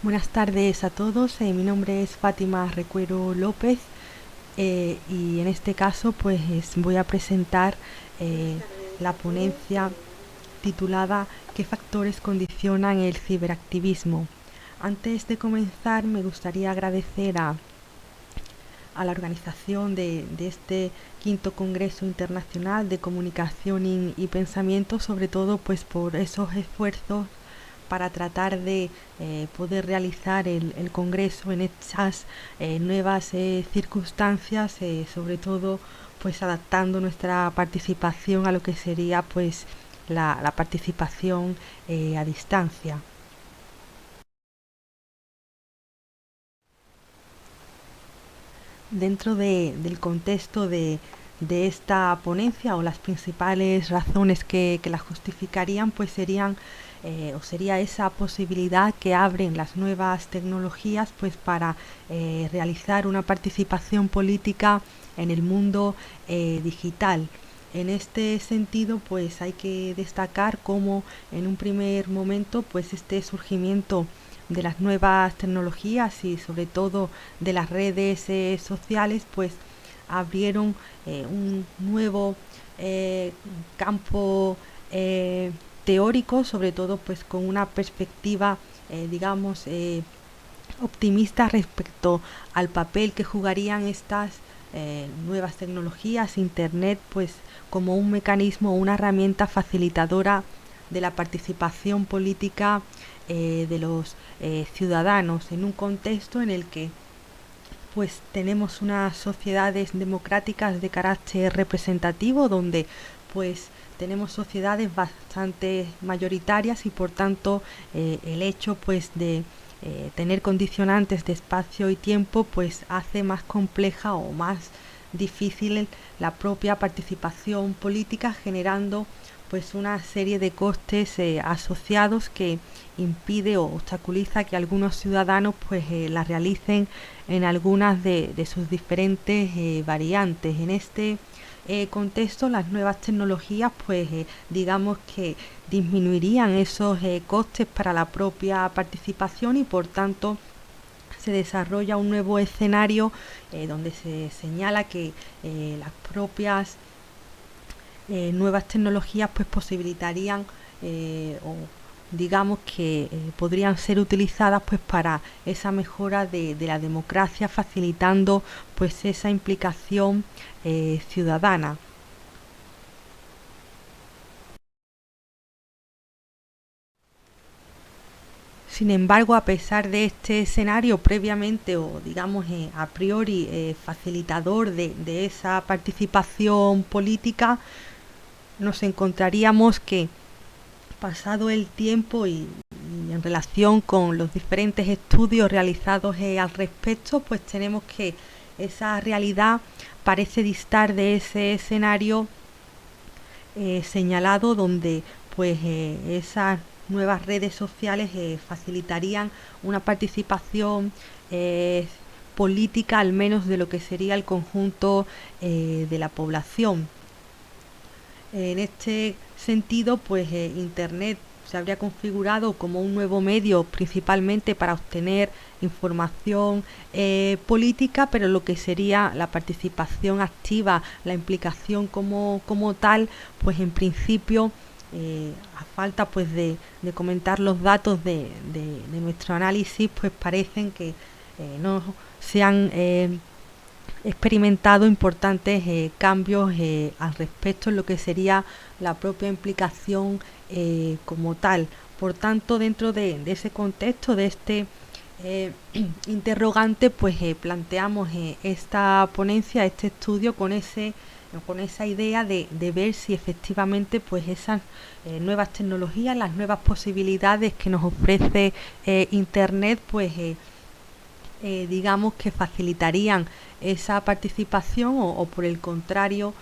Buenas tardes a todos, mi nombre es Fátima Recuero López y en este caso pues voy a presentar eh, la ponencia titulada ¿Qué factores condicionan el ciberactivismo? Antes de comenzar me gustaría agradecer a la organización de este quinto Congreso Internacional de Comunicación y Pensamiento, sobre todo pues por esos esfuerzos para tratar de poder realizar el Congreso en estas nuevas circunstancias, sobre todo pues adaptando nuestra participación a lo que sería pues la participación a distancia. Dentro del contexto de esta ponencia o las principales razones que la justificarían pues serían o sería esa posibilidad que abren las nuevas tecnologías pues para realizar una participación política en el mundo digital. En este sentido, pues hay que destacar cómo en un primer momento, pues este surgimiento de las nuevas tecnologías y sobre todo de las redes sociales, pues abrieron un nuevo campo teórico, sobre todo pues con una perspectiva, digamos, optimista respecto al papel que jugarían estas nuevas tecnologías, Internet, pues como un mecanismo, una herramienta facilitadora de la participación política de los ciudadanos en un contexto en el que pues tenemos unas sociedades democráticas de carácter representativo donde pues tenemos sociedades bastante mayoritarias y por tanto el hecho pues de tener condicionantes de espacio y tiempo pues hace más compleja o más difícil la propia participación política, generando pues una serie de costes asociados que impide o obstaculiza que algunos ciudadanos pues la realicen en algunas de sus diferentes variantes. En este contexto, las nuevas tecnologías pues digamos que disminuirían esos costes para la propia participación y por tanto se desarrolla un nuevo escenario donde se señala que las propias nuevas tecnologías pues posibilitarían o digamos que podrían ser utilizadas pues para esa mejora de la democracia, facilitando pues esa implicación ciudadana. Sin embargo, a pesar de este escenario previamente o digamos a priori facilitador de esa participación política, nos encontraríamos que pasado el tiempo y en relación con los diferentes estudios realizados al respecto, pues tenemos que esa realidad parece distar de ese escenario señalado donde pues esas nuevas redes sociales facilitarían una participación política al menos de lo que sería el conjunto de la población. En este sentido, pues Internet se habría configurado como un nuevo medio principalmente para obtener información política, pero lo que sería la participación activa, la implicación como tal, pues en principio, a falta pues de comentar los datos de nuestro análisis, pues parecen que no se han experimentado importantes cambios al respecto en lo que sería la propia implicación como tal. Por tanto, dentro de ese contexto, de este interrogante, pues planteamos esta ponencia, este estudio con esa idea de ver si efectivamente pues esas nuevas tecnologías, las nuevas posibilidades que nos ofrece Internet, pues digamos que facilitarían esa participación o por el contrario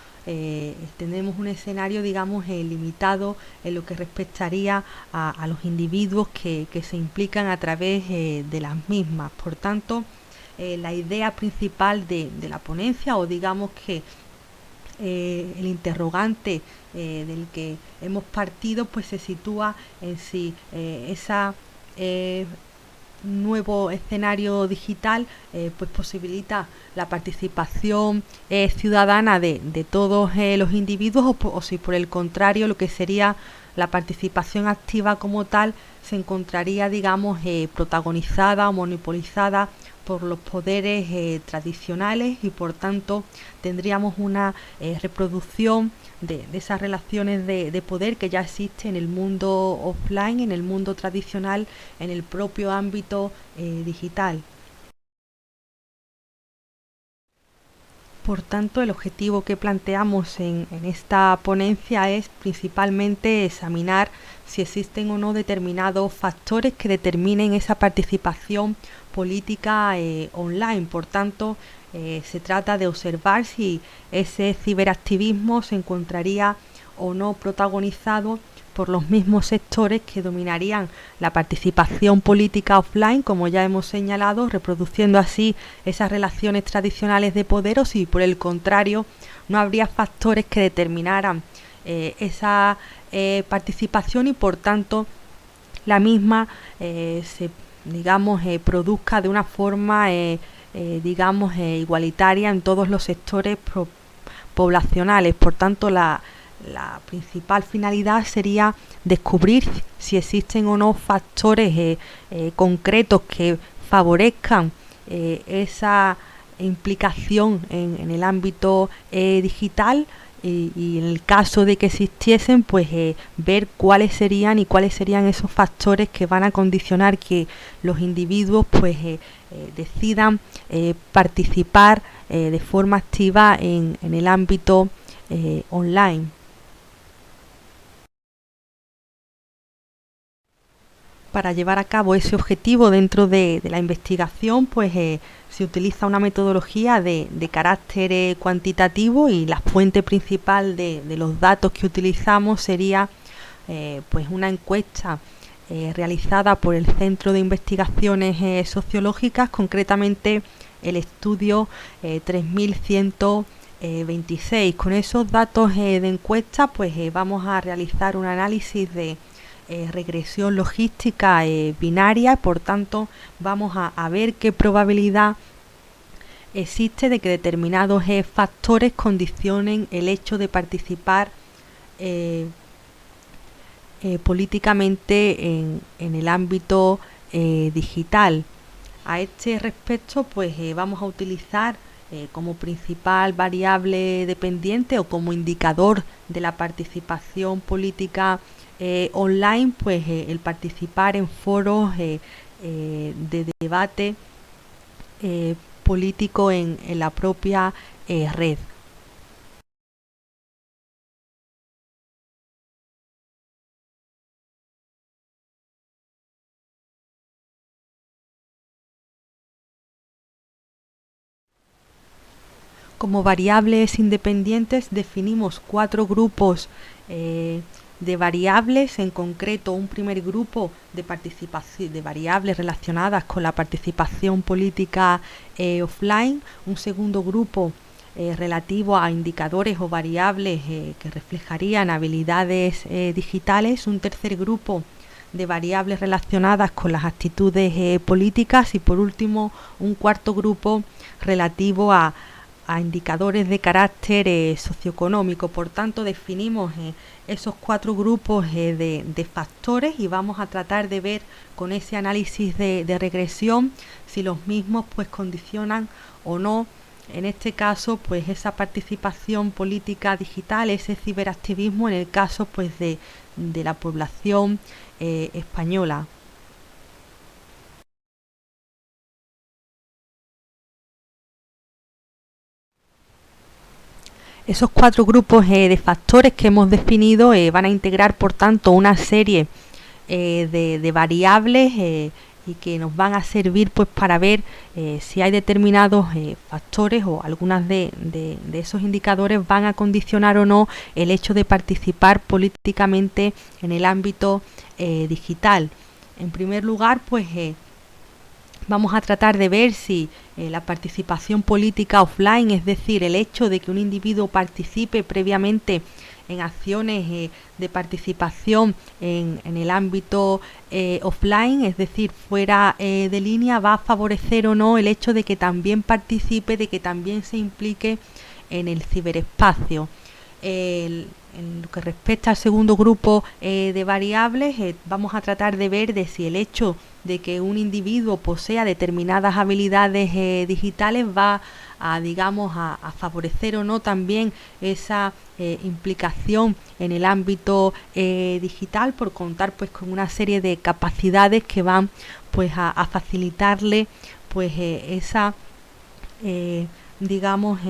tenemos un escenario digamos limitado en lo que respectaría a los individuos que se implican a través de las mismas. Por tanto, la idea principal de la ponencia o digamos que el interrogante del que hemos partido pues se sitúa en si esa nuevo escenario digital pues posibilita la participación ciudadana de todos los individuos o si por el contrario lo que sería la participación activa como tal se encontraría digamos protagonizada o monopolizada por los poderes tradicionales y por tanto tendríamos una reproducción de esas relaciones de poder que ya existen en el mundo offline, en el mundo tradicional, en el propio ámbito digital. Por tanto, el objetivo que planteamos en esta ponencia es principalmente examinar si existen o no determinados factores que determinen esa participación política online. Por tanto, se trata de observar si ese ciberactivismo se encontraría o no protagonizado por los mismos sectores que dominarían la participación política offline, como ya hemos señalado, reproduciendo así esas relaciones tradicionales de poder, o si por el contrario no habría factores que determinaran esa participación y por tanto la misma se digamos produzca de una forma digamos igualitaria en todos los sectores poblacionales. Por tanto, la principal finalidad sería descubrir si existen o no factores concretos que favorezcan esa implicación en el ámbito digital y en el caso de que existiesen pues ver cuáles serían esos factores que van a condicionar que los individuos pues decidan participar de forma activa en el ámbito online. Para llevar a cabo ese objetivo dentro de la investigación, pues se utiliza una metodología de carácter cuantitativo y la fuente principal de los datos que utilizamos sería pues una encuesta realizada por el Centro de Investigaciones Sociológicas, concretamente el estudio 3126. Con esos datos de encuesta, pues vamos a realizar un análisis de regresión logística binaria, por tanto vamos a ver qué probabilidad existe de que determinados factores condicionen el hecho de participar políticamente en el ámbito digital. A este respecto pues vamos a utilizar como principal variable dependiente o como indicador de la participación política online pues el participar en foros de debate político en la propia red. Como variables independientes definimos 4 grupos de variables, en concreto un primer grupo de participación de variables relacionadas con la participación política offline, un segundo grupo relativo a indicadores o variables que reflejarían habilidades digitales, un tercer grupo de variables relacionadas con las actitudes políticas y por último un cuarto grupo relativo a indicadores de carácter socioeconómico. Por tanto, definimos esos 4 grupos de factores y vamos a tratar de ver con ese análisis de regresión si los mismos pues condicionan o no, en este caso, pues esa participación política digital, ese ciberactivismo en el caso pues de la población española. Esos 4 grupos de factores que hemos definido van a integrar, por tanto, una serie de variables y que nos van a servir pues para ver si hay determinados factores o algunas de esos indicadores van a condicionar o no el hecho de participar políticamente en el ámbito digital. En primer lugar, pues vamos a tratar de ver si la participación política offline, es decir, el hecho de que un individuo participe previamente en acciones de participación en el ámbito offline, es decir, fuera de línea, va a favorecer o no el hecho de que también participe, de que también se implique en el ciberespacio. En lo que respecta al segundo grupo de variables, vamos a tratar de ver de si el hecho de que un individuo posea determinadas habilidades digitales va a, digamos, a favorecer o no también esa implicación en el ámbito digital, por contar pues con una serie de capacidades que van pues a facilitarle pues esa digamos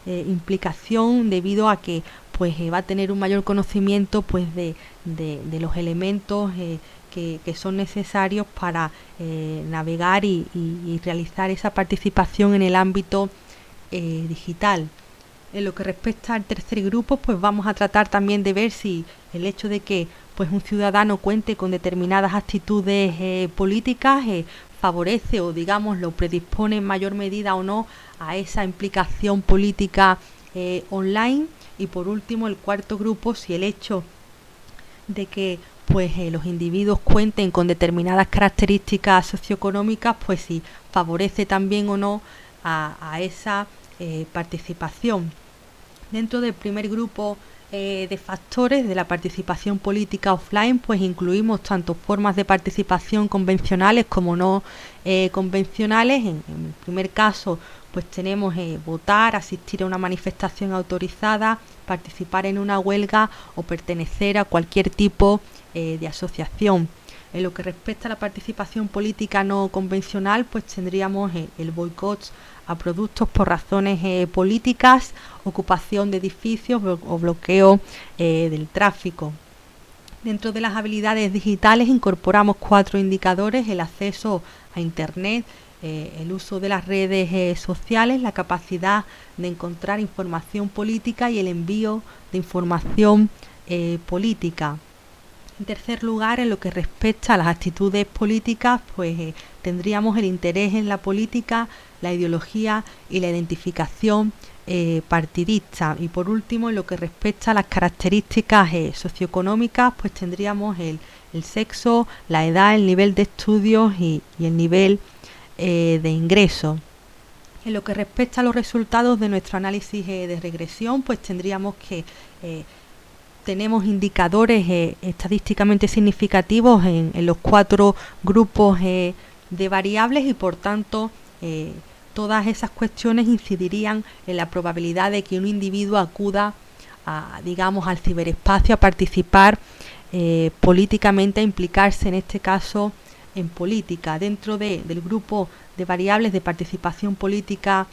implicación, debido a que pues va a tener un mayor conocimiento pues de los elementos que son necesarios para navegar y realizar esa participación en el ámbito digital. En lo que respecta al tercer grupo, pues vamos a tratar también de ver si el hecho de que pues un ciudadano cuente con determinadas actitudes políticas favorece o, digamos, lo predispone en mayor medida o no a esa implicación política online. Y por último, el cuarto grupo, si el hecho de que pues los individuos cuenten con determinadas características socioeconómicas, pues si favorece también o no a esa participación. Dentro del primer grupo de factores de la participación política offline, pues incluimos tanto formas de participación convencionales como no convencionales. En el primer caso, pues tenemos votar, asistir a una manifestación autorizada, participar en una huelga o pertenecer a cualquier tipo de asociación. En lo que respecta a la participación política no convencional, pues tendríamos el boicot a productos por razones políticas, ocupación de edificios o bloqueo del tráfico. Dentro de las habilidades digitales incorporamos 4 indicadores: el acceso a Internet, el uso de las redes sociales, la capacidad de encontrar información política y el envío de información política. En tercer lugar, en lo que respecta a las actitudes políticas, pues tendríamos el interés en la política, la ideología y la identificación partidista. Y por último, en lo que respecta a las características socioeconómicas, pues tendríamos el sexo, la edad, el nivel de estudios y el nivel de ingreso. En lo que respecta a los resultados de nuestro análisis de regresión, pues tendríamos que tenemos indicadores estadísticamente significativos en los 4 grupos de variables y por tanto todas esas cuestiones incidirían en la probabilidad de que un individuo acuda digamos, al ciberespacio a participar políticamente, a implicarse en este caso en política. Dentro del grupo de variables de participación política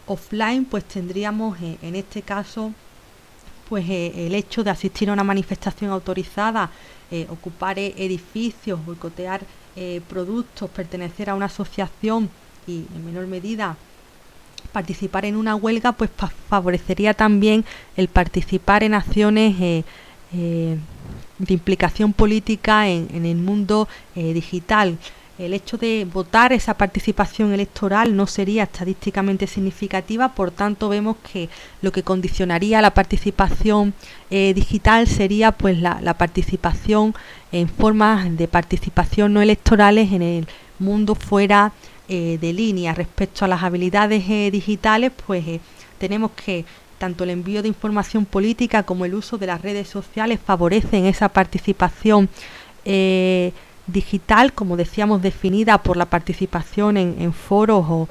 offline, pues tendríamos en este caso pues el hecho de asistir a una manifestación autorizada, ocupar edificios, boicotear productos, pertenecer a una asociación y en menor medida participar en una huelga, pues favorecería también el participar en acciones de implicación política en el mundo digital. El hecho de votar, esa participación electoral no sería estadísticamente significativa, por tanto vemos que lo que condicionaría la participación digital sería pues la participación en formas de participación no electorales en el mundo fuera de línea. Respecto a las habilidades digitales, pues tenemos que tanto el envío de información política como el uso de las redes sociales favorecen esa participación digital, como decíamos, definida por la participación en foros o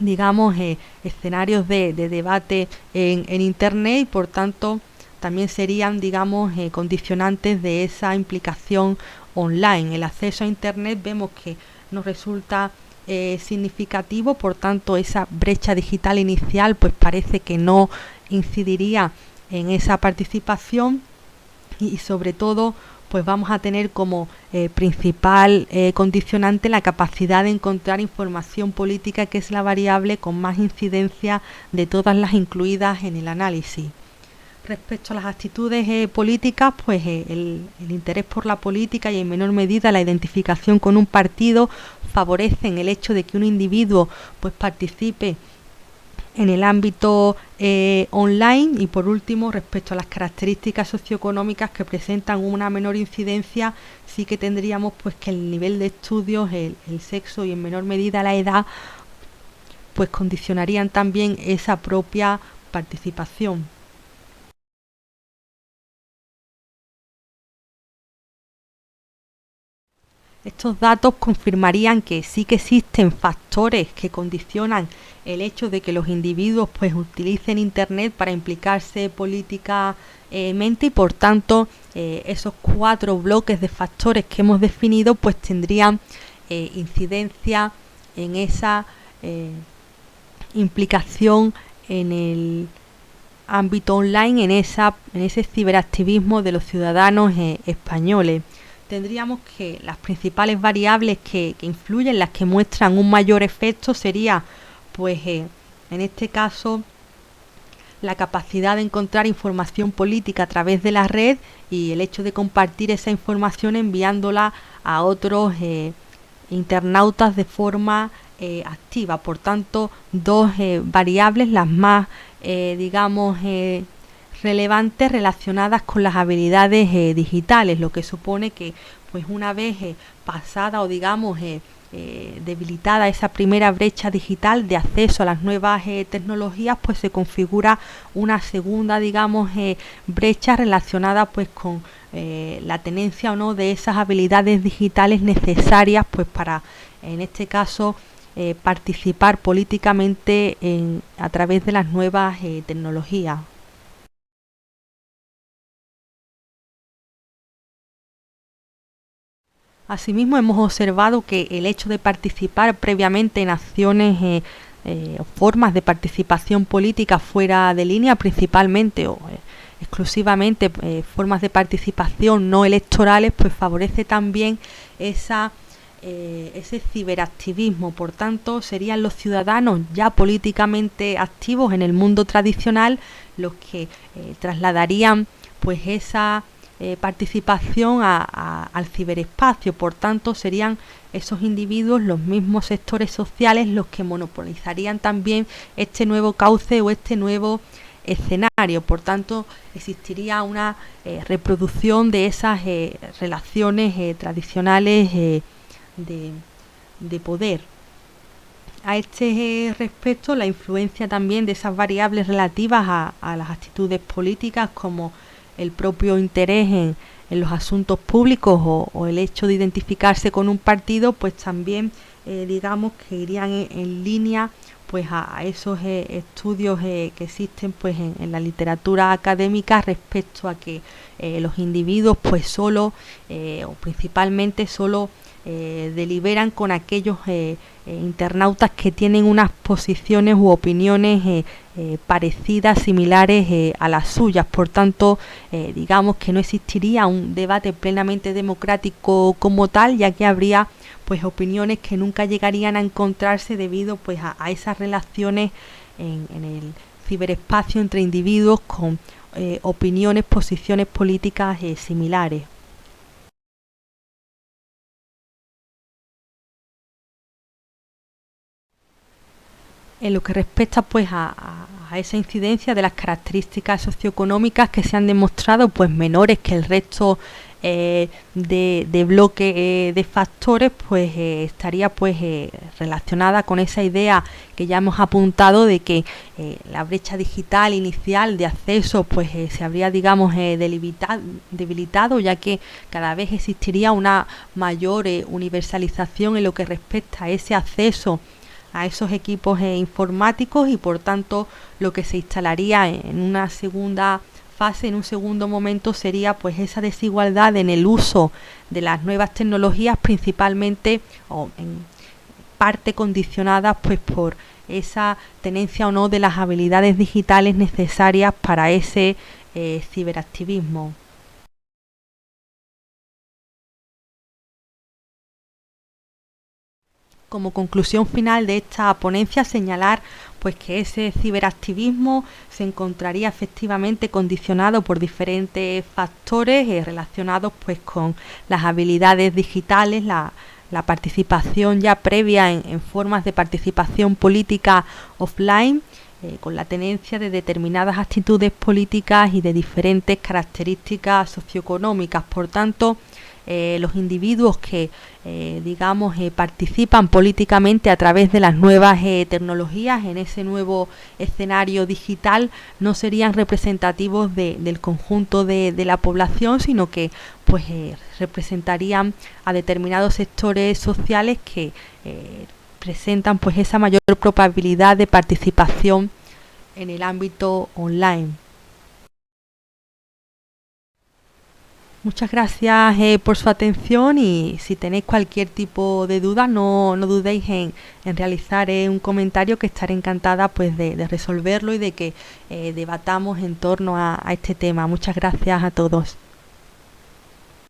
digamos escenarios de debate en Internet, y por tanto también serían, digamos, condicionantes de esa implicación online. El acceso a Internet vemos que nos resulta significativo, por tanto esa brecha digital inicial pues parece que no incidiría en esa participación, y sobre todo pues vamos a tener como principal condicionante la capacidad de encontrar información política, que es la variable con más incidencia de todas las incluidas en el análisis. Respecto a las actitudes políticas, pues el interés por la política y en menor medida la identificación con un partido favorecen el hecho de que un individuo pues participe en el ámbito online. Y por último, respecto a las características socioeconómicas que presentan una menor incidencia, sí que tendríamos pues que el nivel de estudios, el sexo y en menor medida la edad, pues condicionarían también esa propia participación. Estos datos confirmarían que sí que existen factores que condicionan el hecho de que los individuos pues utilicen Internet para implicarse políticamente, y por tanto esos 4 bloques de factores que hemos definido pues tendrían incidencia en esa implicación en el ámbito online, en ese ciberactivismo de los ciudadanos españoles. Tendríamos que las principales variables que influyen, las que muestran un mayor efecto, sería pues en este caso la capacidad de encontrar información política a través de la red y el hecho de compartir esa información enviándola a otros internautas de forma activa. Por tanto, 2 variables, las más relevantes, relacionadas con las habilidades digitales, lo que supone que pues una vez pasada o debilitada esa primera brecha digital de acceso a las nuevas tecnologías, pues se configura una segunda brecha relacionada pues con la tenencia o no de esas habilidades digitales necesarias pues para, en este caso, participar políticamente a través de las nuevas tecnologías. Asimismo, hemos observado que el hecho de participar previamente en acciones o formas de participación política fuera de línea, principalmente o exclusivamente formas de participación no electorales, pues favorece también ese ciberactivismo. Por tanto, serían los ciudadanos ya políticamente activos en el mundo tradicional los que trasladarían pues esa participación al ciberespacio. Por tanto, serían esos individuos, los mismos sectores sociales, los que monopolizarían también este nuevo cauce o este nuevo escenario. Por tanto, existiría una reproducción de esas relaciones tradicionales de poder. A este respecto, la influencia también de esas variables relativas a las actitudes políticas, como el propio interés en los asuntos públicos o el hecho de identificarse con un partido, pues también que irían en línea pues a esos estudios que existen pues en la literatura académica respecto a que los individuos pues solo o principalmente solo deliberan con aquellos internautas que tienen unas posiciones u opiniones parecidas, similares a las suyas. Por tanto, que no existiría un debate plenamente democrático como tal, ya que habría pues opiniones que nunca llegarían a encontrarse debido pues a esas relaciones en el ciberespacio entre individuos con opiniones, posiciones políticas similares. En lo que respecta pues a esa incidencia de las características socioeconómicas, que se han demostrado pues menores que el resto de bloque de factores, pues estaría pues relacionada con esa idea que ya hemos apuntado de que la brecha digital inicial de acceso pues se habría debilitado, ya que cada vez existiría una mayor universalización en lo que respecta a ese acceso a esos equipos informáticos, y por tanto lo que se instalaría en una segunda fase, en un segundo momento, sería pues esa desigualdad en el uso de las nuevas tecnologías, principalmente o en parte condicionadas pues por esa tenencia o no de las habilidades digitales necesarias para ese ciberactivismo. Como conclusión final de esta ponencia, señalar pues que ese ciberactivismo se encontraría efectivamente condicionado por diferentes factores relacionados pues con las habilidades digitales, la participación ya previa en formas de participación política offline, con la tenencia de determinadas actitudes políticas y de diferentes características socioeconómicas. Por tanto, los individuos que participan políticamente a través de las nuevas tecnologías en ese nuevo escenario digital no serían representativos del conjunto de la población, sino que pues representarían a determinados sectores sociales que presentan pues esa mayor probabilidad de participación en el ámbito online. Muchas gracias por su atención, y si tenéis cualquier tipo de duda no dudéis en realizar un comentario, que estaré encantada pues de resolverlo y de que debatamos en torno a este tema. Muchas gracias a todos.